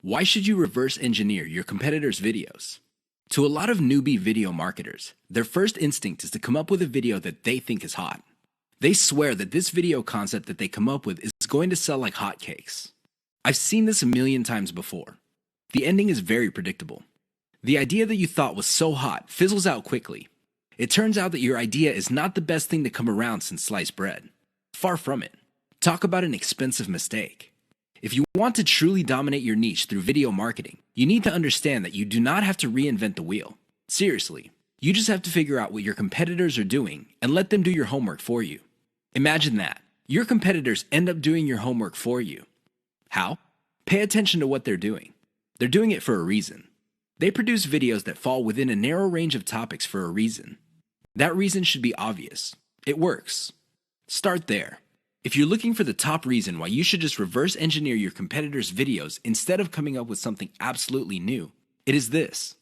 Why should you reverse engineer your competitors' videos? To a lot of newbie video marketers, their first instinct is to come up with a video that they think is hot. They swear that this video concept that they come up with is going to sell like hotcakes. I've seen this a million times before. The ending is very predictable. The idea that you thought was so hot fizzles out quickly. It turns out that your idea is not the best thing to come around since sliced bread. Far from it. Talk about an expensive mistake. If you want to truly dominate your niche through video marketing, you need to understand that you do not have to reinvent the wheel. Seriously, you just have to figure out what your competitors are doing and let them do your homework for you. Imagine that. Your competitors end up doing your homework for you. How? Pay attention to what they're doing. They're doing it for a reason. They produce videos that fall within a narrow range of topics for a reason. That reason should be obvious. It works. Start there. If you're looking for the top reason why you should just reverse engineer your competitors' videos instead of coming up with something absolutely new, it is this.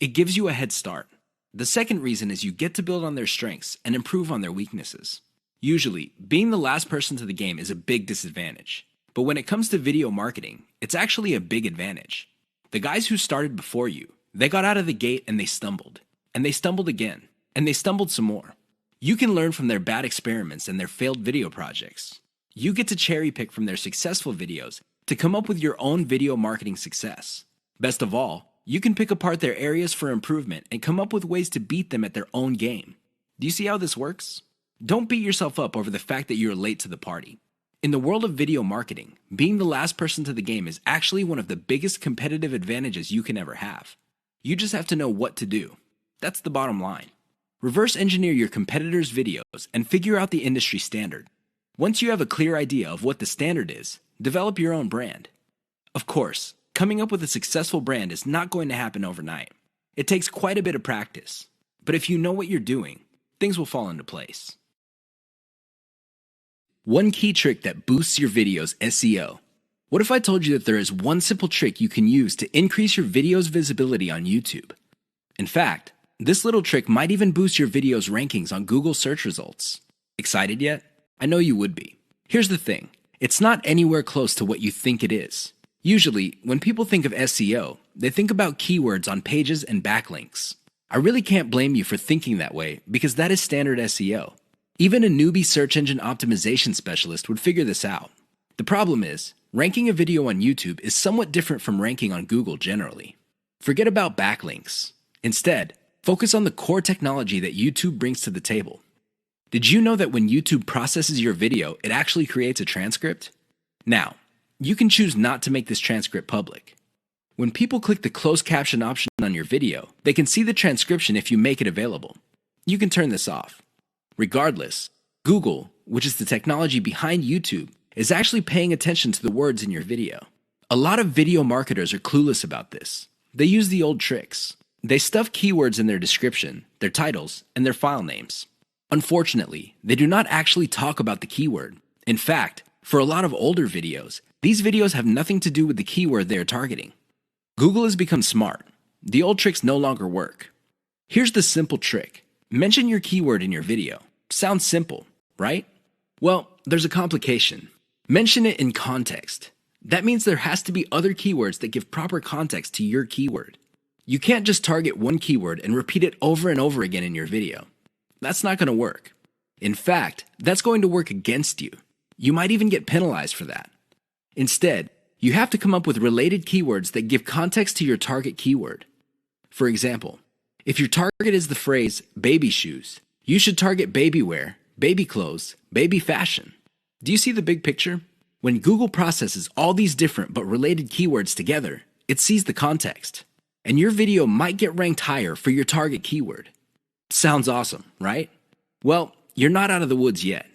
It gives you a head start. The second reason is you get to build on their strengths and improve on their weaknesses. Usually, being the last person to the game is a big disadvantage. But when it comes to video marketing, it's actually a big advantage. The guys who started before you, they got out of the gate and they stumbled. And they stumbled again. And they stumbled some more. You can learn from their bad experiments and their failed video projects. You get to cherry pick from their successful videos to come up with your own video marketing success. Best of all, you can pick apart their areas for improvement and come up with ways to beat them at their own game. Do you see how this works? Don't beat yourself up over the fact that you're late to the party. In the world of video marketing, being the last person to the game is actually one of the biggest competitive advantages you can ever have. You just have to know what to do. That's the bottom line. Reverse engineer your competitors' videos and figure out the industry standard. Once you have a clear idea of what the standard is, develop your own brand. Of course, coming up with a successful brand is not going to happen overnight. It takes quite a bit of practice. But if you know what you're doing, things will fall into place. One key trick that boosts your video's SEO. What if I told you that there is one simple trick you can use to increase your video's visibility on YouTube? In fact, this little trick might even boost your video's rankings on Google search results. Excited yet? I know you would be. Here's the thing. It's not anywhere close to what you think it is. Usually, when people think of SEO, they think about keywords on pages and backlinks. I really can't blame you for thinking that way because that is standard SEO. Even a newbie search engine optimization specialist would figure this out. The problem is, ranking a video on YouTube is somewhat different from ranking on Google generally. Forget about backlinks. Instead, focus on the core technology that YouTube brings to the table. Did you know that when YouTube processes your video, it actually creates a transcript? Now, you can choose not to make this transcript public. When people click the closed caption option on your video, they can see the transcription if you make it available. You can turn this off. Regardless, Google, which is the technology behind YouTube, is actually paying attention to the words in your video. A lot of video marketers are clueless about this. They use the old tricks. They stuff keywords in their description, their titles, and their file names. Unfortunately, they do not actually talk about the keyword. In fact, for a lot of older videos, these videos have nothing to do with the keyword they are targeting. Google has become smart. The old tricks no longer work. Here's the simple trick. Mention your keyword in your video. Sounds simple, right? Well, there's a complication. Mention it in context. That means there has to be other keywords that give proper context to your keyword. You can't just target one keyword and repeat it over and over again in your video. That's not going to work. In fact, that's going to work against you. You might even get penalized for that. Instead, you have to come up with related keywords that give context to your target keyword. For example, if your target is the phrase baby shoes, you should target baby wear, baby clothes, baby fashion. Do you see the big picture? When Google processes all these different but related keywords together, it sees the context. And your video might get ranked higher for your target keyword. Sounds awesome, right? Well, you're not out of the woods yet.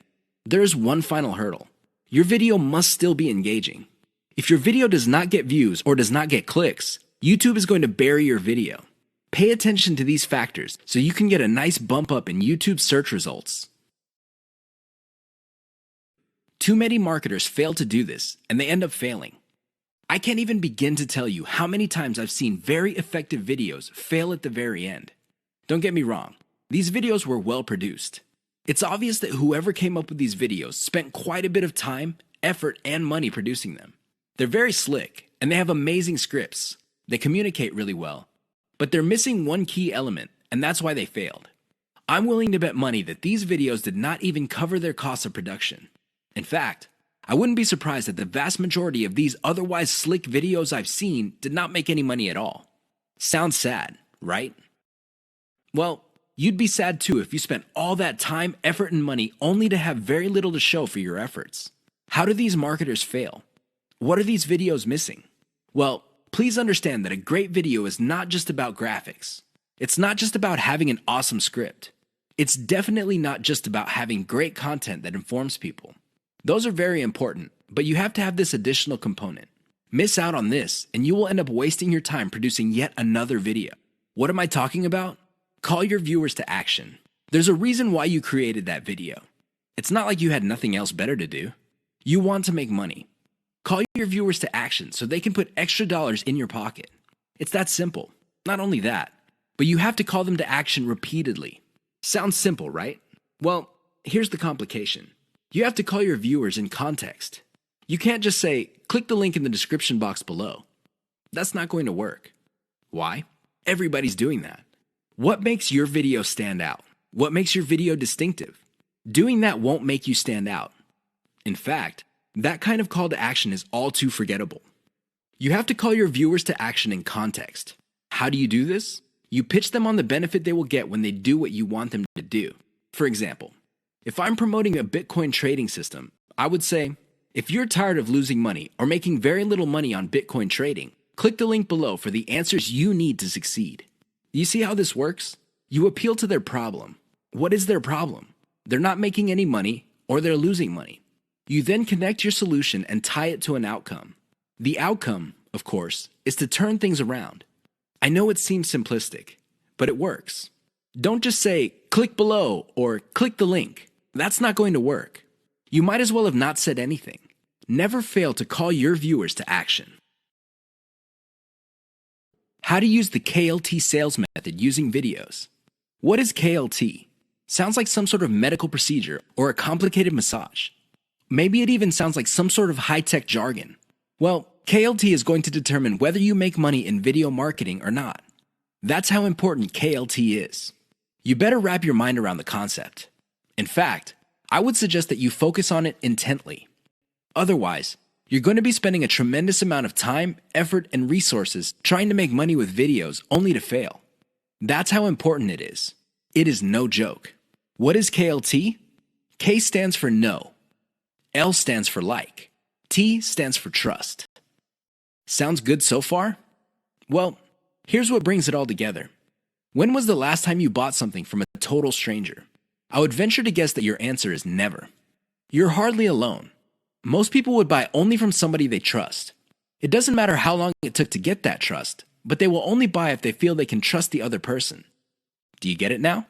There's one final hurdle. Your video must still be engaging. If your video does not get views or does not get clicks, YouTube is going to bury your video. Pay attention to these factors so you can get a nice bump up in YouTube search results. Too many marketers fail to do this, and they end up failing. I can't even begin to tell you how many times I've seen very effective videos fail at the very end. Don't get me wrong, these videos were well produced. It's obvious that whoever came up with these videos spent quite a bit of time, effort, and money producing them. They're very slick, and they have amazing scripts. They communicate really well, but they're missing one key element, and that's why they failed. I'm willing to bet money that these videos did not even cover their costs of production. In fact, I wouldn't be surprised that the vast majority of these otherwise slick videos I've seen did not make any money at all. Sounds sad, right? Well, you'd be sad too if you spent all that time, effort, and money only to have very little to show for your efforts. How do these marketers fail? What are these videos missing? Well, please understand that a great video is not just about graphics. It's not just about having an awesome script. It's definitely not just about having great content that informs people. Those are very important, but you have to have this additional component. Miss out on this, and you will end up wasting your time producing yet another video. What am I talking about? Call your viewers to action. There's a reason why you created that video. It's not like you had nothing else better to do. You want to make money. Call your viewers to action so they can put extra dollars in your pocket. It's that simple. Not only that, but you have to call them to action repeatedly. Sounds simple, right? Well, here's the complication. You have to call your viewers in context. You can't just say, click the link in the description box below. That's not going to work. Why? Everybody's doing that. What makes your video stand out? What makes your video distinctive? Doing that won't make you stand out. In fact, that kind of call to action is all too forgettable. You have to call your viewers to action in context. How do you do this? You pitch them on the benefit they will get when they do what you want them to do. For example, if I'm promoting a Bitcoin trading system, I would say, if you're tired of losing money or making very little money on Bitcoin trading, click the link below for the answers you need to succeed. You see how this works? You appeal to their problem. What is their problem? They're not making any money or they're losing money. You then connect your solution and tie it to an outcome. The outcome, of course, is to turn things around. I know it seems simplistic, but it works. Don't just say, click below or click the link. That's not going to work. You might as well have not said anything. Never fail to call your viewers to action. How to use the KLT sales method using videos. What is KLT? Sounds like some sort of medical procedure or a complicated massage. Maybe it even sounds like some sort of high-tech jargon. Well, KLT is going to determine whether you make money in video marketing or not. That's how important KLT is. You better wrap your mind around the concept. In fact, I would suggest that you focus on it intently. Otherwise, you're going to be spending a tremendous amount of time, effort, and resources trying to make money with videos only to fail. That's how important it is. It is no joke. What is KLT? K stands for no. L stands for like. T stands for trust. Sounds good so far? Well, here's what brings it all together. When was the last time you bought something from a total stranger? I would venture to guess that your answer is never. You're hardly alone. Most people would buy only from somebody they trust. It doesn't matter how long it took to get that trust, but they will only buy if they feel they can trust the other person. Do you get it now?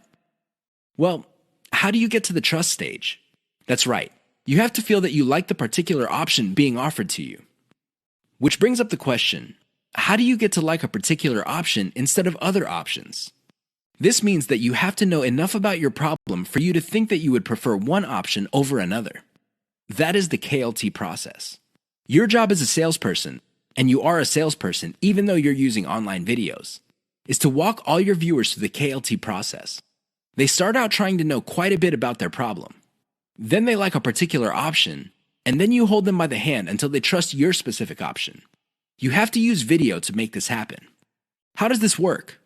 Well, how do you get to the trust stage? That's right. You have to feel that you like the particular option being offered to you. Which brings up the question, how do you get to like a particular option instead of other options? This means that you have to know enough about your problem for you to think that you would prefer one option over another. That is the KLT process. Your job as a salesperson, and you are a salesperson even though you're using online videos, is to walk all your viewers through the KLT process. They start out trying to know quite a bit about their problem. Then they like a particular option, and then you hold them by the hand until they trust your specific option. You have to use video to make this happen. How does this work?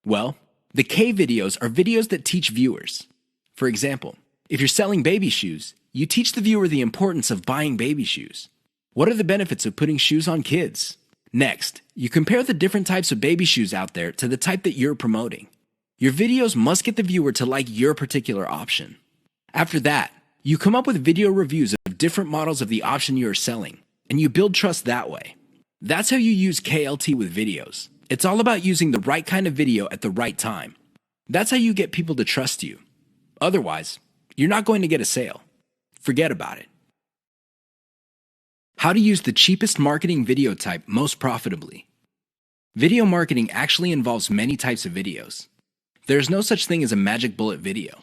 Well, the K videos are videos that teach viewers. For example, if you're selling baby shoes, you teach the viewer the importance of buying baby shoes. What are the benefits of putting shoes on kids? Next, you compare the different types of baby shoes out there to the type that you're promoting. Your videos must get the viewer to like your particular option. After that, you come up with video reviews of different models of the option you are selling, and you build trust that way. That's how you use KLT with videos. It's all about using the right kind of video at the right time. That's how you get people to trust you. Otherwise, you're not going to get a sale. Forget about it. How to use the cheapest marketing video type most profitably. Video marketing actually involves many types of videos. There's no such thing as a magic bullet video.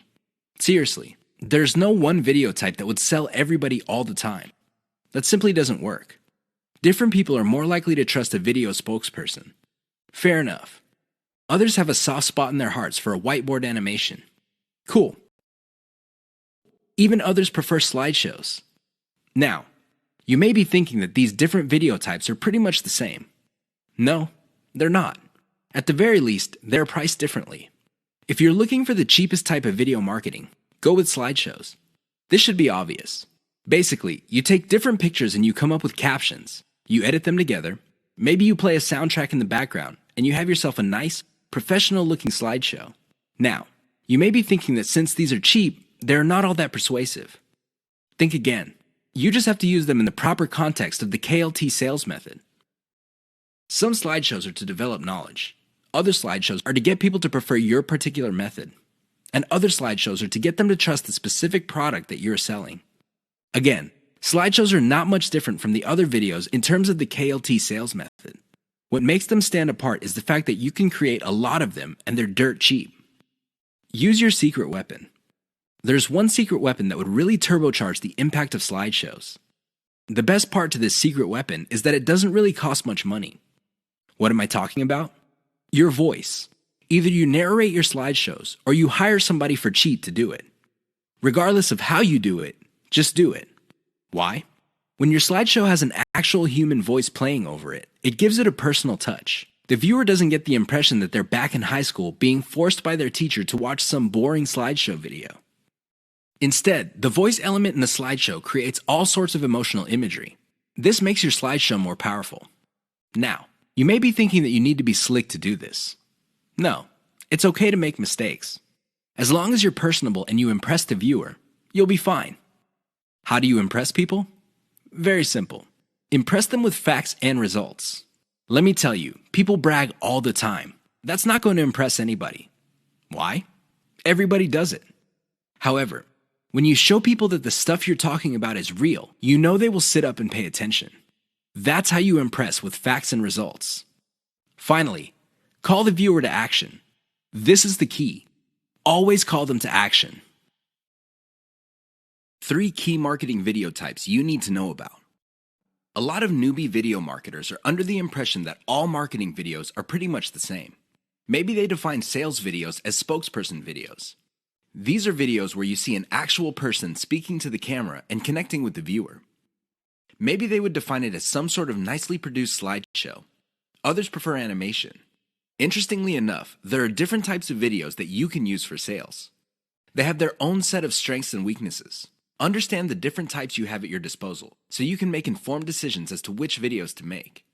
Seriously, there's no one video type that would sell everybody all the time. That simply doesn't work. Different people are more likely to trust a video spokesperson. Fair enough. Others have a soft spot in their hearts for a whiteboard animation. Cool. Even others prefer slideshows. Now, you may be thinking that these different video types are pretty much the same. No, they're not. At the very least, they're priced differently. If you're looking for the cheapest type of video marketing, go with slideshows. This should be obvious. Basically, you take different pictures and you come up with captions. You edit them together. Maybe you play a soundtrack in the background, and you have yourself a nice, professional-looking slideshow. Now, you may be thinking that since these are cheap, they're not all that persuasive. Think again. You just have to use them in the proper context of the KLT sales method. Some slideshows are to develop knowledge. Other slideshows are to get people to prefer your particular method. And other slideshows are to get them to trust the specific product that you're selling. Again, slideshows are not much different from the other videos in terms of the KLT sales method. What makes them stand apart is the fact that you can create a lot of them and they're dirt cheap. Use your secret weapon. There's one secret weapon that would really turbocharge the impact of slideshows. The best part to this secret weapon is that it doesn't really cost much money. What am I talking about? Your voice. Either you narrate your slideshows or you hire somebody for cheap to do it. Regardless of how you do it, just do it. Why? When your slideshow has an actual human voice playing over it, it gives it a personal touch. The viewer doesn't get the impression that they're back in high school being forced by their teacher to watch some boring slideshow video. Instead, the voice element in the slideshow creates all sorts of emotional imagery. This makes your slideshow more powerful. Now, you may be thinking that you need to be slick to do this. No, it's okay to make mistakes. As long as you're personable and you impress the viewer, you'll be fine. How do you impress people? Very simple. Impress them with facts and results. Let me tell you, people brag all the time. That's not going to impress anybody. Why? Everybody does it. However, when you show people that the stuff you're talking about is real, you know they will sit up and pay attention. That's how you impress with facts and results. Finally, call the viewer to action. This is the key. Always call them to action. 3 key marketing video types you need to know about. A lot of newbie video marketers are under the impression that all marketing videos are pretty much the same. Maybe they define sales videos as spokesperson videos. These are videos where you see an actual person speaking to the camera and connecting with the viewer. Maybe they would define it as some sort of nicely produced slideshow. Others prefer animation. Interestingly enough, there are different types of videos that you can use for sales. They have their own set of strengths and weaknesses. Understand the different types you have at your disposal so you can make informed decisions as to which videos to make.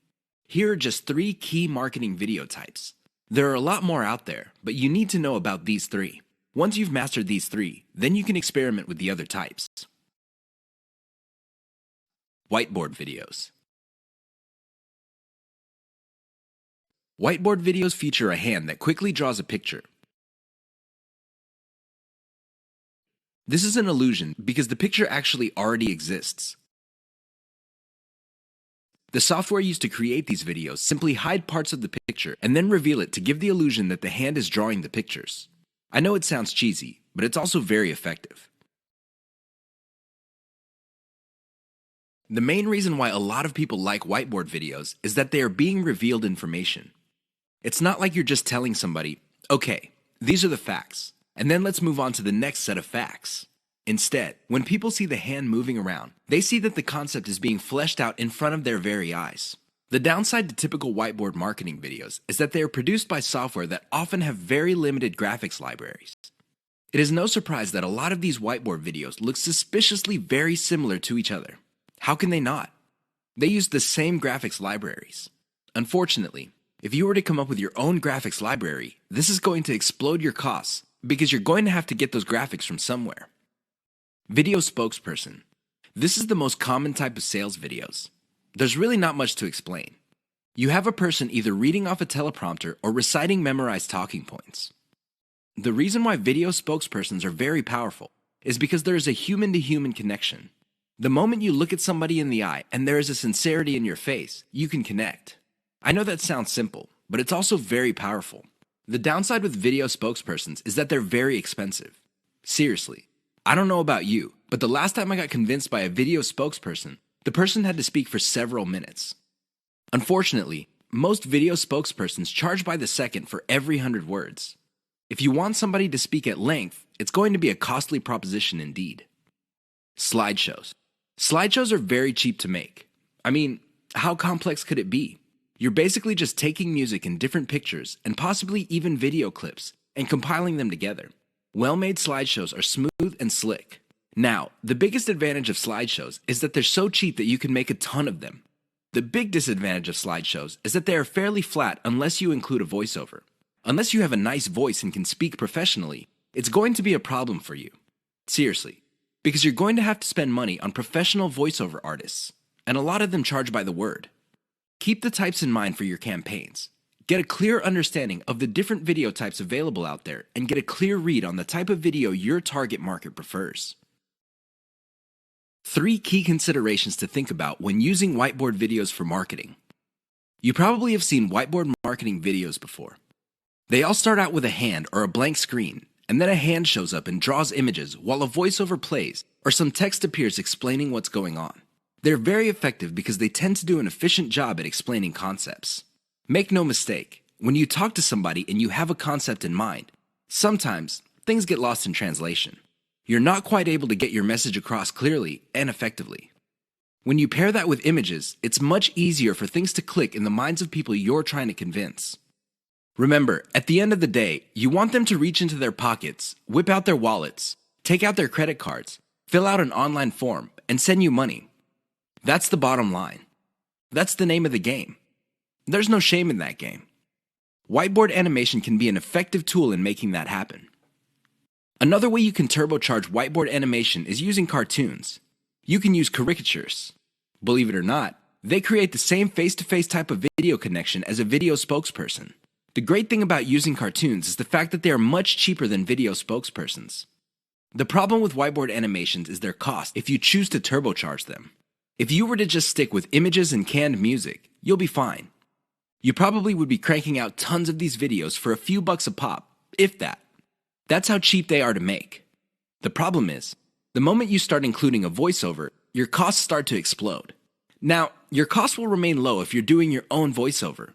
Here are just 3 key marketing video types. There are a lot more out there, but you need to know about these 3. Once you've mastered these 3, then you can experiment with the other types. Whiteboard videos. Whiteboard videos feature a hand that quickly draws a picture. This is an illusion because the picture actually already exists. The software used to create these videos simply hide parts of the picture and then reveal it to give the illusion that the hand is drawing the pictures. I know it sounds cheesy, but it's also very effective. The main reason why a lot of people like whiteboard videos is that they are being revealed information. It's not like you're just telling somebody, okay, these are the facts, and then let's move on to the next set of facts. Instead, when people see the hand moving around, they see that the concept is being fleshed out in front of their very eyes. The downside to typical whiteboard marketing videos is that they are produced by software that often have very limited graphics libraries. It is no surprise that a lot of these whiteboard videos look suspiciously very similar to each other. How can they not? They use the same graphics libraries. Unfortunately, if you were to come up with your own graphics library, this is going to explode your costs because you're going to have to get those graphics from somewhere. Video spokesperson. This is the most common type of sales videos. There's really not much to explain. You have a person either reading off a teleprompter or reciting memorized talking points. The reason why video spokespersons are very powerful is because there is a human-to-human connection. The moment you look at somebody in the eye and there is a sincerity in your face, you can connect. I know that sounds simple, but it's also very powerful. The downside with video spokespersons is that they're very expensive. Seriously, I don't know about you, but the last time I got convinced by a video spokesperson, the person had to speak for several minutes. Unfortunately, most video spokespersons charge by the second for every 100 words. If you want somebody to speak at length, it's going to be a costly proposition indeed. Slideshows. Slideshows are very cheap to make. I mean, how complex could it be? You're basically just taking music in different pictures and possibly even video clips and compiling them together. Well-made slideshows are smooth and slick. Now, the biggest advantage of slideshows is that they're so cheap that you can make a ton of them. The big disadvantage of slideshows is that they are fairly flat unless you include a voiceover. Unless you have a nice voice and can speak professionally, it's going to be a problem for you. Seriously, because you're going to have to spend money on professional voiceover artists, and a lot of them charge by the word. Keep the types in mind for your campaigns. Get a clear understanding of the different video types available out there and get a clear read on the type of video your target market prefers. 3 key considerations to think about when using whiteboard videos for marketing. You probably have seen whiteboard marketing videos before. They all start out with a hand or a blank screen, and then a hand shows up and draws images while a voiceover plays or some text appears explaining what's going on. They're very effective because they tend to do an efficient job at explaining concepts. Make no mistake, when you talk to somebody and you have a concept in mind, sometimes things get lost in translation. You're not quite able to get your message across clearly and effectively. When you pair that with images, it's much easier for things to click in the minds of people you're trying to convince. Remember, at the end of the day, you want them to reach into their pockets, whip out their wallets, take out their credit cards, fill out an online form, and send you money. That's the bottom line. That's the name of the game. There's no shame in that game. Whiteboard animation can be an effective tool in making that happen. Another way you can turbocharge whiteboard animation is using cartoons. You can use caricatures. Believe it or not, they create the same face-to-face type of video connection as a video spokesperson. The great thing about using cartoons is the fact that they are much cheaper than video spokespersons. The problem with whiteboard animations is their cost if you choose to turbocharge them. If you were to just stick with images and canned music, you'll be fine. You probably would be cranking out tons of these videos for a few bucks a pop, if that. That's how cheap they are to make. The problem is, the moment you start including a voiceover, your costs start to explode. Now, your costs will remain low if you're doing your own voiceover.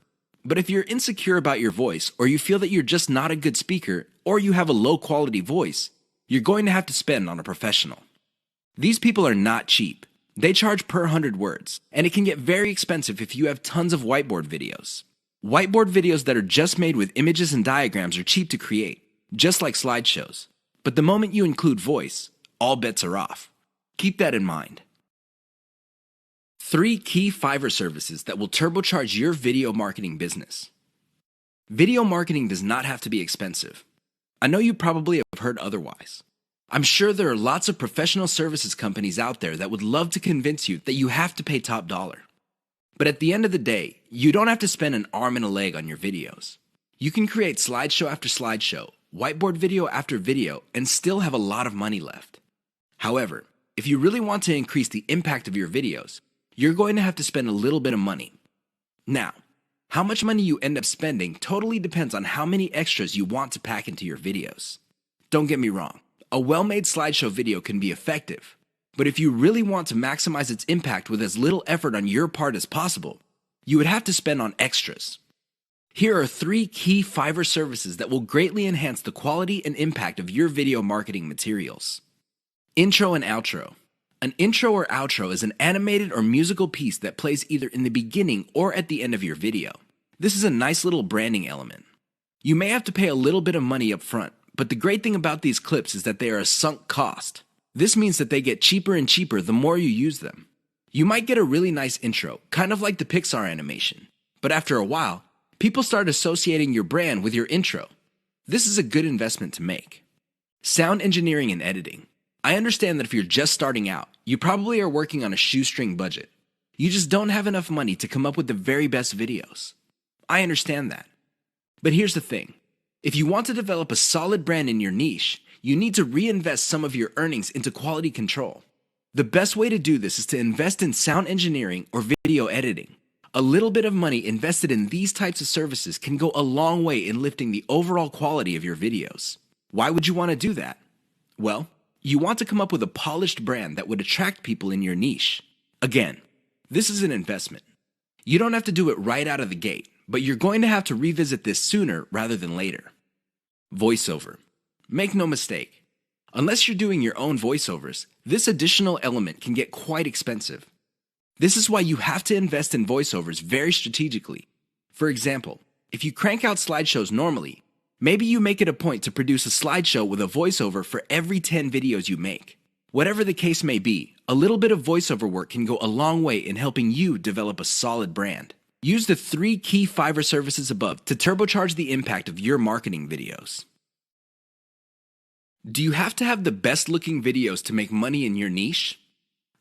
But if you're insecure about your voice, or you feel that you're just not a good speaker, or you have a low quality voice, you're going to have to spend on a professional. These people are not cheap. They charge per 100 words, and it can get very expensive if you have tons of whiteboard videos. Whiteboard videos that are just made with images and diagrams are cheap to create, just like slideshows. But the moment you include voice, all bets are off. Keep that in mind. 3 key Fiverr services that will turbocharge your video marketing business. Video marketing does not have to be expensive. I know you probably have heard otherwise. I'm sure there are lots of professional services companies out there that would love to convince you that you have to pay top dollar. But at the end of the day, you don't have to spend an arm and a leg on your videos. You can create slideshow after slideshow, whiteboard video after video, and still have a lot of money left. However, if you really want to increase the impact of your videos, you're going to have to spend a little bit of money. Now, how much money you end up spending totally depends on how many extras you want to pack into your videos. Don't get me wrong, a well-made slideshow video can be effective, but if you really want to maximize its impact with as little effort on your part as possible, you would have to spend on extras. Here are 3 key Fiverr services that will greatly enhance the quality and impact of your video marketing materials. Intro and outro. An intro or outro is an animated or musical piece that plays either in the beginning or at the end of your video. This is a nice little branding element. You may have to pay a little bit of money up front, but the great thing about these clips is that they are a sunk cost. This means that they get cheaper and cheaper the more you use them. You might get a really nice intro, kind of like the Pixar animation, but after a while, people start associating your brand with your intro. This is a good investment to make. Sound engineering and editing. I understand that if you're just starting out, you probably are working on a shoestring budget. You just don't have enough money to come up with the very best videos. I understand that. But here's the thing. If you want to develop a solid brand in your niche, you need to reinvest some of your earnings into quality control. The best way to do this is to invest in sound engineering or video editing. A little bit of money invested in these types of services can go a long way in lifting the overall quality of your videos. Why would you want to do that? Well, you want to come up with a polished brand that would attract people in your niche. Again, this is an investment. You don't have to do it right out of the gate, but you're going to have to revisit this sooner rather than later. Voiceover. Make no mistake. Unless you're doing your own voiceovers, this additional element can get quite expensive. This is why you have to invest in voiceovers very strategically. For example, if you crank out slideshows normally, maybe you make it a point to produce a slideshow with a voiceover for every 10 videos you make. Whatever the case may be, a little bit of voiceover work can go a long way in helping you develop a solid brand. Use the 3 key Fiverr services above to turbocharge the impact of your marketing videos. Do you have to have the best looking videos to make money in your niche?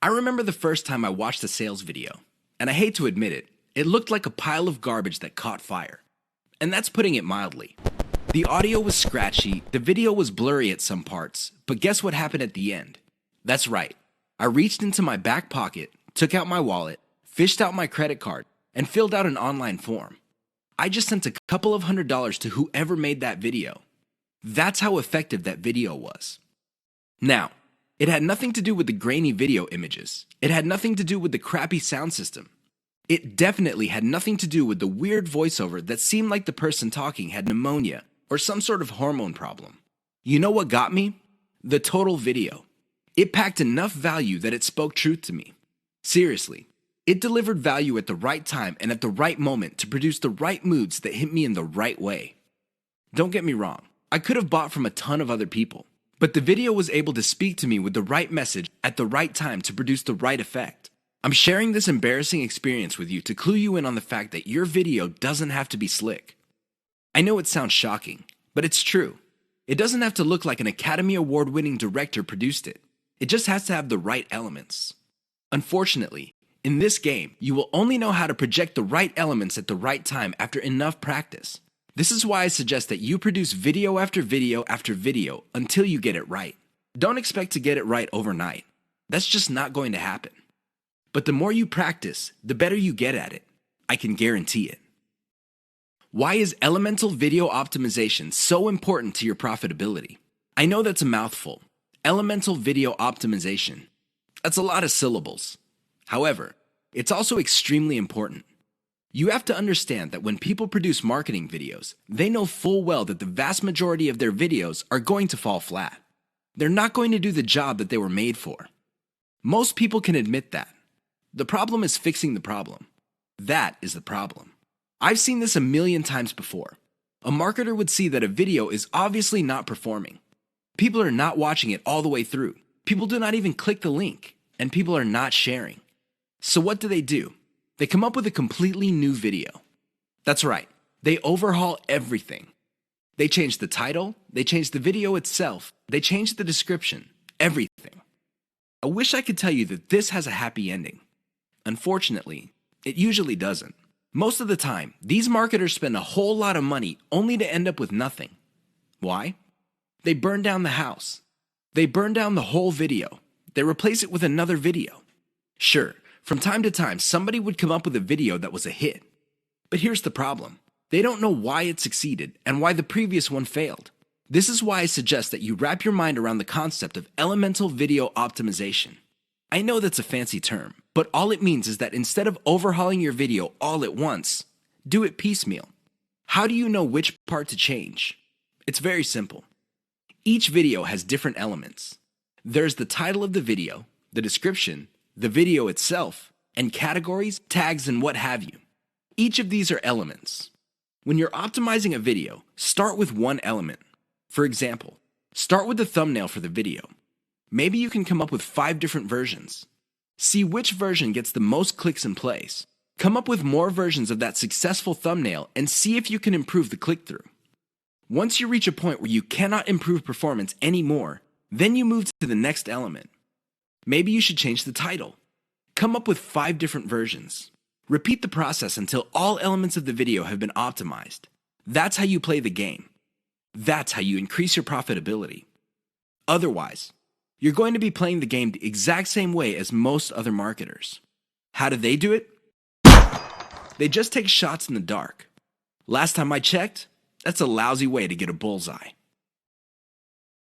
I remember the first time I watched a sales video, and I hate to admit it, it looked like a pile of garbage that caught fire. And that's putting it mildly. The audio was scratchy, the video was blurry at some parts, but guess what happened at the end? That's right. I reached into my back pocket, took out my wallet, fished out my credit card, and filled out an online form. I just sent a couple of $100s to whoever made that video. That's how effective that video was. Now, it had nothing to do with the grainy video images. It had nothing to do with the crappy sound system. It definitely had nothing to do with the weird voiceover that seemed like the person talking had pneumonia or some sort of hormone problem. You know what got me? The total video. It packed enough value that it spoke truth to me. Seriously, it delivered value at the right time and at the right moment to produce the right moods that hit me in the right way. Don't get me wrong, I could have bought from a ton of other people, but the video was able to speak to me with the right message at the right time to produce the right effect. I'm sharing this embarrassing experience with you to clue you in on the fact that your video doesn't have to be slick. I know it sounds shocking, but it's true. It doesn't have to look like an Academy Award-winning director produced it. It just has to have the right elements. Unfortunately, in this game, you will only know how to project the right elements at the right time after enough practice. This is why I suggest that you produce video after video after video until you get it right. Don't expect to get it right overnight. That's just not going to happen. But the more you practice, the better you get at it. I can guarantee it. Why is elemental video optimization so important to your profitability? I know that's a mouthful. Elemental video optimization. That's a lot of syllables. However, it's also extremely important. You have to understand that when people produce marketing videos, they know full well that the vast majority of their videos are going to fall flat. They're not going to do the job that they were made for. Most people can admit that. The problem is fixing the problem. That is the problem. I've seen this a million times before. A marketer would see that a video is obviously not performing. People are not watching it all the way through. People do not even click the link, and people are not sharing. So what do? They come up with a completely new video. That's right, they overhaul everything. They change the title, they change the video itself, they change the description, everything. I wish I could tell you that this has a happy ending. Unfortunately, it usually doesn't. Most of the time, these marketers spend a whole lot of money only to end up with nothing. Why? They burn down the house. They burn down the whole video. They replace it with another video. Sure, from time to time, somebody would come up with a video that was a hit. But here's the problem. They don't know why it succeeded and why the previous one failed. This is why I suggest that you wrap your mind around the concept of elemental video optimization. I know that's a fancy term, but all it means is that instead of overhauling your video all at once, do it piecemeal. How do you know which part to change? It's very simple. Each video has different elements. There's the title of the video, the description, the video itself, and categories, tags, and what have you. Each of these are elements. When you're optimizing a video, start with one element. For example, start with the thumbnail for the video. Maybe you can come up with 5 different versions. See which version gets the most clicks and plays. Come up with more versions of that successful thumbnail and see if you can improve the click-through. Once you reach a point where you cannot improve performance anymore, then you move to the next element. Maybe you should change the title. Come up with 5 different versions. Repeat the process until all elements of the video have been optimized. That's how you play the game. That's how you increase your profitability. Otherwise, you're going to be playing the game the exact same way as most other marketers. How do they do it? They just take shots in the dark. Last time I checked, that's a lousy way to get a bullseye.